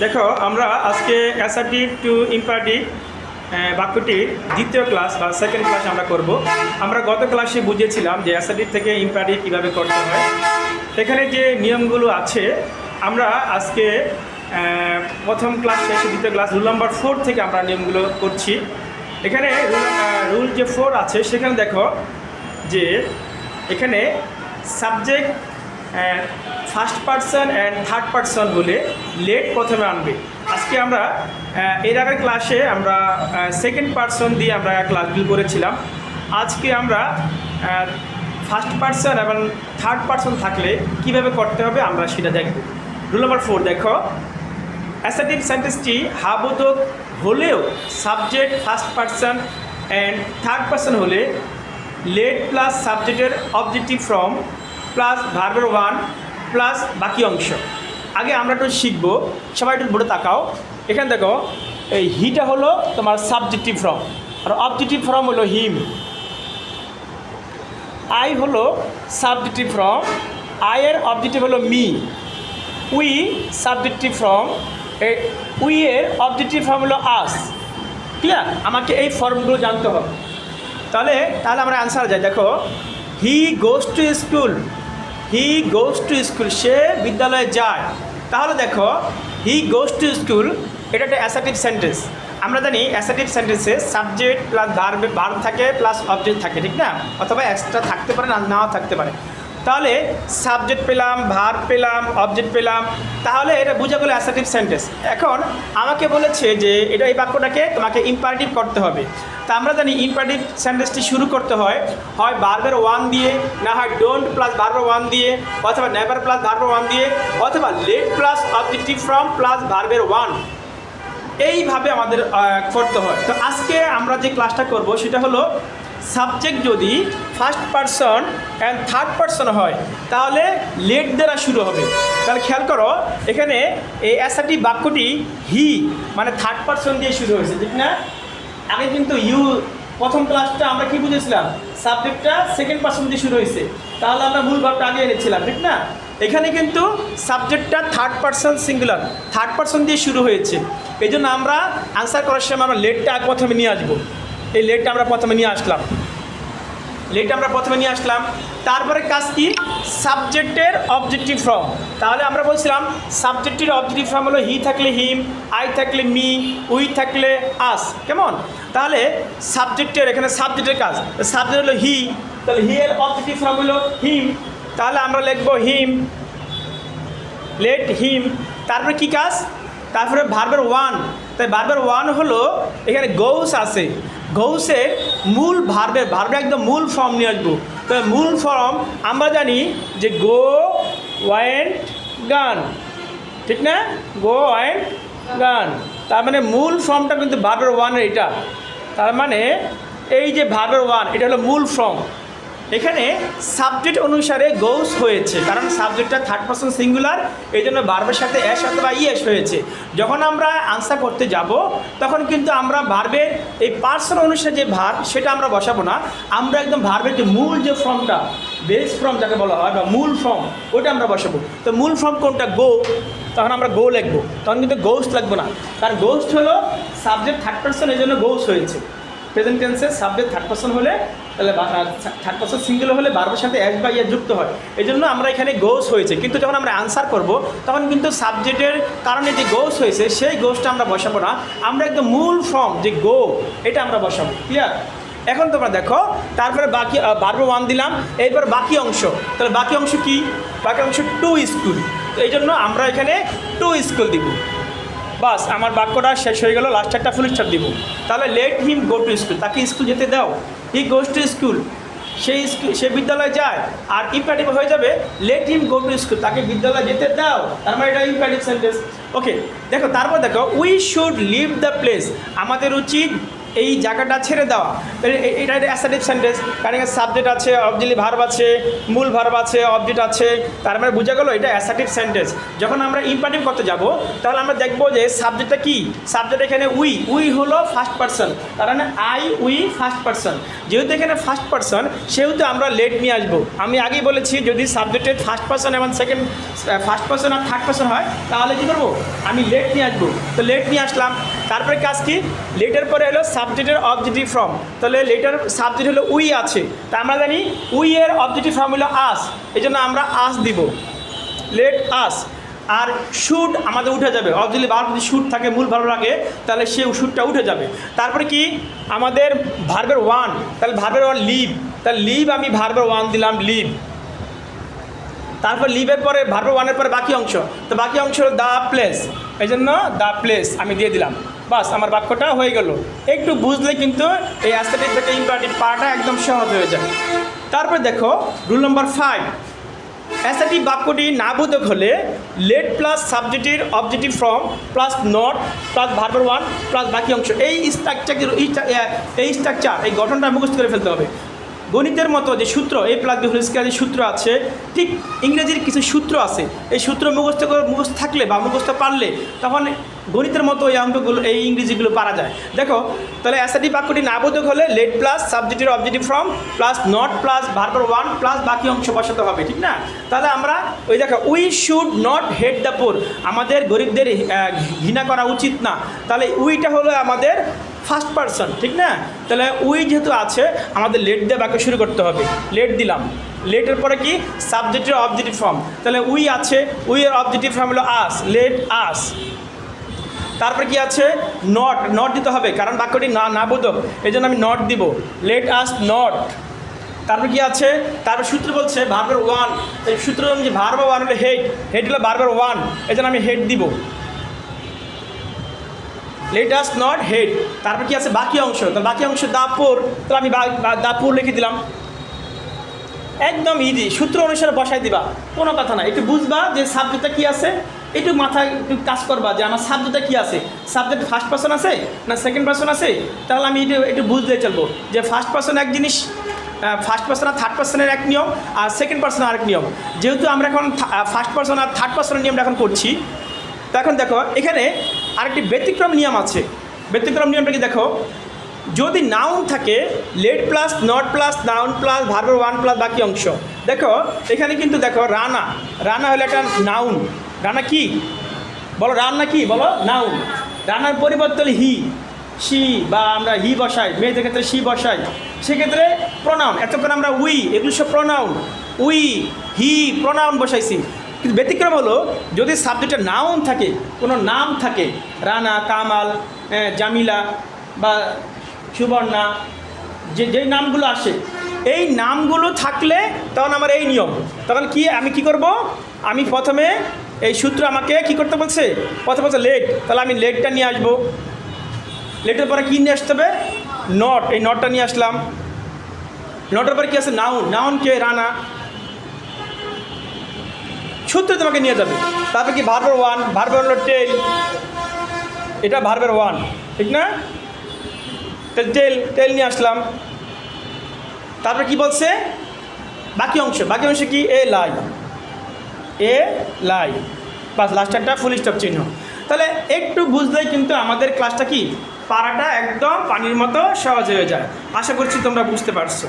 দেখো আমরা আজকে অ্যাসার্টিভ টু ইম্পারেটিভ বাক্যটির দ্বিতীয় ক্লাস বা সেকেন্ড ক্লাস আমরা করব। আমরা গত ক্লাসে বুঝেছিলাম যে অ্যাসার্টিভ থেকে ইম্পারেটিভ কীভাবে করতে হয়। এখানে যে নিয়মগুলো আছে আমরা আজকে প্রথম ক্লাস শেষে দ্বিতীয় ক্লাস রুল নাম্বার 4 থেকে আমরা নিয়মগুলো করছি। এখানে রুল যে 4 আছে সেখানে দেখো যে এখানে subject first person and third person হলে লেট প্রথমে আনবে। আজকে আমরা এর আগের ক্লাসে আমরা সেকেন্ড পারসন দিয়ে আমরা ক্লাসগুলো করেছিলাম। আজকে আমরা ফার্স্ট পারসন এবং থার্ড পারসন থাকলে কিভাবে করতে হবে আমরা সেটা দেখব। রুল নাম্বার 4 দেখো, অ্যাসার্টিভ সেন্টেন্সটি হাবোধক হলেও subject first person and third person হলে লেট প্লাস সাবজেক্টের অবজেক্টিভ ফর্ম প্লাস ভার্বের ওয়ান প্লাস বাকি অংশ। আগে আমরা একটু শিখবো, সবাই একটু বোর্ডে তাকাও। এখানে দেখো এই হিটা হলো তোমার সাবজেক্টিভ ফর্ম আর অবজেক্টিভ ফর্ম হলো হিম। আই হলো সাবজেক্টিভ ফর্ম, আয়ের অবজেক্টিভ হলো me. We subjective form, we এর অবজেক্টিভ ফর্ম হলো আস। ক্লিয়ার? আমাকে এই ফর্মগুলো জানতে হবে, তাহলে আমরা অ্যান্সার যাই। দেখো, he goes to school, he goes to school, সে বিদ্যালয়ে যায়। তাহলে দেখো হি গোজ টু স্কুল এটা একটা অ্যাসার্টিভ সেন্টেন্স। আমরা জানি অ্যাসার্টিভ সেন্টেন্সে সাবজেক্ট প্লাস ভার্ব থাকে প্লাস অবজেক্ট থাকে, ঠিক না? অথবা এক্সট্রা থাকতে পারে, নাও থাকতে পারে। তাহলে সাবজেক্ট পেলাম, ভার্ব পেলাম, অবজেক্ট পেলাম, তাহলে এটা বোঝা গেলো অ্যাসার্টিভ সেন্টেন্স। এখন আমাকে বলেছে যে এই বাক্যটাকে তোমাকে ইম্পারেটিভ করতে হবে। তা আমরা জানি ইম্পারেটিভ সেন্টেন্সটি শুরু করতে হয় ভার্বের ওয়ান দিয়ে, না হয় ডোন্ট প্লাস ভার্বের ওয়ান দিয়ে, অথবা নেভার প্লাস ভার্বের ওয়ান দিয়ে, অথবা let plus objective form plus ভার্বের ওয়ান। এইভাবে আমাদের করতে হয়। তো আজকে আমরা যে ক্লাসটা করব সেটা হলো সাবজেক্ট যদি first person and third person হয় তাহলে লেট দ্বারা শুরু হবে। তাহলে খেয়াল করো, এখানে এই অ্যাসার্টিভ বাক্যটি হি মানে থার্ড পারসন দিয়ে শুরু হয়েছে, ঠিক না? আগে কিন্তু ইউ প্রথম ক্লাসটা আমরা কি বুঝেছিলাম, সাবজেক্টটা সেকেন্ড পারসন দিয়ে শুরু হয়েছে, তাহলে আমরা মূল ভাবটা আগে এনেছিলাম, ঠিক না? এখানে কিন্তু সাবজেক্টটা third person singular, third person দিয়ে শুরু হয়েছে। এই জন্য আমরা আনসার করার সময় আমরা লেটটা প্রথমে নিয়ে আসবো। এই লেটটা আমরা প্রথমে নিয়ে আসলাম, তারপরে কাজ কি, সাবজেক্টের অবজেক্টিভ ফর্ম। তাহলে আমরা বলছিলাম সাবজেক্টের অবজেক্টিভ ফর্ম হলো হি থাকলে হিম, আই থাকলে মি, উই থাকলে আস। কেমন? তাহলে সাবজেক্টের এখানে সাবজেক্টের কাজ, সাবজেক্ট হলো হি, তাহলে হি এর অবজেক্টিভ ফর্ম হলো হিম। তাহলে আমরা লিখবো হিম, লেট হিম। তারপরে কি কাজ, তারপরে ভার্বের ওয়ান। তাই ভার্বের ওয়ান হলো এখানে গোস আছে, গৌসের মূল ভার্বের একদম মূল ফর্ম নিয়ে আসবো। তো মূল ফর্ম আমরা জানি যে গো ওয়েন্ট গান, ঠিক না? গো ওয়েন্ট গান, তার মানে মূল ফর্মটা কিন্তু ভার্বের ওয়ানের এটা। তার মানে এই যে ভার্বের ওয়ান এটা হলো মূল ফর্ম। এখানে সাবজেক্ট অনুসারে গোস হয়েছে, কারণ সাবজেক্টটা থার্ড পারসন সিঙ্গুলার, এই জন্য ভার্বের সাথে এস অথবা ইএস হয়েছে। যখন আমরা আনসার করতে যাব তখন কিন্তু আমরা ভার্বের এই পার্সন অনুসারে যে ভার্ব সেটা আমরা বসাবো না, আমরা একদম ভার্বের যে মূল যে ফর্মটা, বেস ফর্ম যাকে বলা হয় বা মূল ফর্ম, ওটা আমরা বসাবো। তো মূল ফর্ম কোনটা, গো, তখন আমরা গো লিখবো, তখন কিন্তু গোস্ট লাগবো না, কারণ গোস্ট হলো সাবজেক্ট থার্ড পারসন, এই জন্য গোস হয়েছে। প্রেজেন্ট টেন্সে সাবজেক্ট থার্ড পারসন হলে, তাহলে থার্ড পারসন সিঙ্গেল হলে ভার্বের সাথে এস বা ইয়ে যুক্ত হয়, এই জন্য আমরা এখানে গোস হয়েছে। কিন্তু যখন আমরা আনসার করব তখন কিন্তু সাবজেক্টের কারণে যে গোস হয়েছে সেই গোসটা আমরা বসাবো না, আমরা একদম মূল ফর্ম যে গো এটা আমরা বসাবো। ক্লিয়ার? এখন তোমরা দেখো, তারপরে বাকি ভার্ব ওয়ান দিলাম, এরপর বাকি অংশ। তাহলে বাকি অংশ কি, বাকি অংশ টু স্কুল, তো এই জন্য আমরা এখানে টু স্কুল দিব। বাস আমার বাক্যটা শেষ হয়ে গেল, লাস্ট একটা ফুল স্টপ দিব। তাহলে let him go to school, তাকে স্কুল যেতে দাও। হি গোজ টু স্কুল, সে বিদ্যালয়ে যায়। আর ইম্পারেটিভ হয়ে যাবে let him go to school, তাকে বিদ্যালয়ে যেতে দাও, তার মানে এটা ইম্পারেটিভ সেন্টেন্স। ওকে, দেখো তারপর দেখো, we should leave the place, আমাদের উচিত এই জায়গাটা ছেড়ে দেওয়া, এটা অ্যাসার্টিভ সেন্টেন্স, কারণ এখানে সাবজেক্ট আছে, অক্সিলারি ভার্ব আছে, মূল ভার্ব আছে, অবজেক্ট আছে, তার মানে বোঝা গেল এটা অ্যাসার্টিভ সেন্টেন্স। যখন আমরা ইম্পারেটিভ করতে যাব তাহলে আমরা দেখব যে সাবজেক্টটা কি, সাবজেক্ট এখানে উই হলো ফার্স্ট পারসন, তার মানে আই উই ফার্স্ট পারসন। যেহেতু এখানে ফার্স্ট পারসন সেহেতু আমরা লেট নিয়ে আসবো। আমি আগেই বলেছি যদি সাবজেক্টের ফার্স্ট পারসন এবং সেকেন্ড ফার্স্ট পারসন আর থার্ড পারসন হয় তাহলে কী করবো, আমি লেট নিয়ে আসবো। তো লেট নিয়ে আসলাম, তারপরে কাজ কি, লেটের পরে হলো সাবজেক্টের অবজেক্টিভ ফর্ম, তাহলে লেটার সাবজেক্ট হলো উই আছে, তা আমরা জানি উই এর অবজেক্টিভ ফর্ম হলো আস, এই জন্য আমরা আস দিব, লেট আস। আর শুড আমাদের উঠে যাবে, অবজেক্টিভ ভার্ব যদি শুড থাকে মূল ভার্ব লাগে তাহলে সে শুডটা উঠে যাবে। তারপরে কি আমাদের ভার্বের ওয়ান, তাহলে ভার্বের ওয়ান লিভ, তাহলে লিভ আমি ভার্বের ওয়ান দিলাম লিভ। তারপর লিভের পরে ভার্বের ওয়ানের পরে বাকি অংশ, তো বাকি অংশ হলো দ্য প্লেস, এই জন্য দ্য প্লেস আমি দিয়ে দিলাম, বাস আমার বাক্যটা হয়ে গেল। একটু বুঝলে কিন্তু এই অ্যাসার্টিভ থেকে ইম্পারেটিভ পাওয়াটা একদম সহজ হয়ে যায়। তারপরে দেখো রুল নম্বর 5, অ্যাসার্টিভ বাক্যটি না বোধক হলে লেট প্লাস সাবজেক্টের objective form plus not plus ভার্বের ওয়ান প্লাস বাকি অংশ, এই স্ট্রাকচার এই গঠনটা মুখস্থ করে ফেলতে হবে। গণিতের মতো যে সূত্র এ প্লাস বি হোল স্কয়ার যে সূত্র আছে, ঠিক ইংরেজির কিছু সূত্র আছে, এই সূত্র মুখস্থ থাকলে বা মুখস্থ পারলে তখন গণিতের মতো এই অঙ্কগুলো এই ইংরেজিগুলো পারা যায়। দেখো তাহলে অ্যাসার্টিভ বাক্যটি না বোধক হলে লেট প্লাস সাবজেক্টের objective form plus not plus ভার্বের ওয়ান প্লাস বাকি অংশ বসাতে হবে, ঠিক না? তাহলে আমরা ওই দেখো we should not hate the poor, আমাদের গরিবদের ঘৃণা করা উচিত না, তাহলে উইটা হলো আমাদের ফার্স্ট পারসন, ঠিক না? তাহলে উই যেহেতু আছে আমাদের লেট দিয়ে বাক্য শুরু করতে হবে, লেট দিলাম, লেটের পরে কি সাবজেক্টের অবজেক্টিভ ফর্ম, তাহলে উই আছে, উই এর অবজেক্টিভ ফর্ম হলো আস, লেট আস। তারপরে কি আছে নট দিতে হবে কারণ বাক্যটি না বোধক, এই জন্য আমি নট দিব, লেট আস নট। তারপর কি আছে, তারপর সূত্র বলছে ভার্বের ওয়ান, এই সূত্র যে ভার্বের ওয়ান হলো হেড হলো ভার্বের ওয়ান, এই জন্য আমি হেড দিব, লেট আস নট হেড। তারপর কি আছে বাকি অংশ, তাহলে বাকি অংশ দা পোর, তাহলে আমি দা পোর লিখে দিলাম, একদম ইজি, সূত্র অনুসারে বসাই দিবা, কোনো কথা না। একটু বুঝবা যে সাবজেক্টটা কী আছে, একটু মাথায় একটু কাজ করবা যে আমার সাবজেক্টটা কী আছে, সাবজেক্ট ফার্স্ট পারসন আছে না সেকেন্ড পারসন আছে, তাহলে আমি একটু বুঝতে চলবো যে ফার্স্ট পারসন এক জিনিস, ফার্স্ট পারসন আর থার্ড পারসনের এক নিয়ম আর সেকেন্ড পারসন আরেক নিয়ম। যেহেতু আমরা এখন ফার্স্ট পারসন আর থার্ড পারসনের নিয়মটা এখন করছি, তো এখন দেখো এখানে আরেকটি ব্যতিক্রম নিয়ম আছে। ব্যতিক্রম নিয়মটা কি দেখো, যদি নাউন থাকে let plus not plus noun plus ভার্বের ওয়ান প্লাস বাকি অংশ, দেখো এখানে কিন্তু দেখো রানা হলো একটা নাউন, রানা কি বলো, রান্না কি বলো, নাউন। রান্নার পরিবর্তে সি বা আমরা হি বসাই, মেয়েদের ক্ষেত্রে সি বসাই, সেক্ষেত্রে প্রনাউন, এতক্ষণ আমরা উই এগুলো সব প্রনাউন, উই হি প্রনাউন বসাইছি। কিন্তু ব্যতিক্রম হলো যদি সাবজেক্টে নাউন থাকে, কোনো নাম থাকে, রানা, কামাল, জামিলা বা সুবর্ণা, যেই নামগুলো আসে, এই নামগুলো থাকলে তখন আমার এই নিয়ম, তখন কি আমি কি করব, আমি প্রথমে এই সূত্র আমাকে কি করতে বলছে, প্রথমে বলছে লেট, তাহলে আমি লেটটা নিয়ে আসবো, লেটের পরে কী নিয়ে আসতে হবে, নট, এই নটটা নিয়ে আসলাম, নটের পরে কী আছে নাউনকে রানা, সূত্র তোমাকে নিয়ে যাবে। তারপরে কি ভার্বের ওয়ান, ভার্বের হলো টেল, এটা ভার্বের ওয়ান, ঠিক না? টেল নিয়ে আসলাম। তারপরে কি বলছে বাকি অংশ কি এ লাই, বাস লাস্ট একটা ফুল স্টপ চিহ্ন। তাহলে একটু বুঝলেই কিন্তু আমাদের ক্লাসটা কি পারাটা একদম পানির মতো সহজ হয়ে যায়। আশা করছি তোমরা বুঝতে পারছো।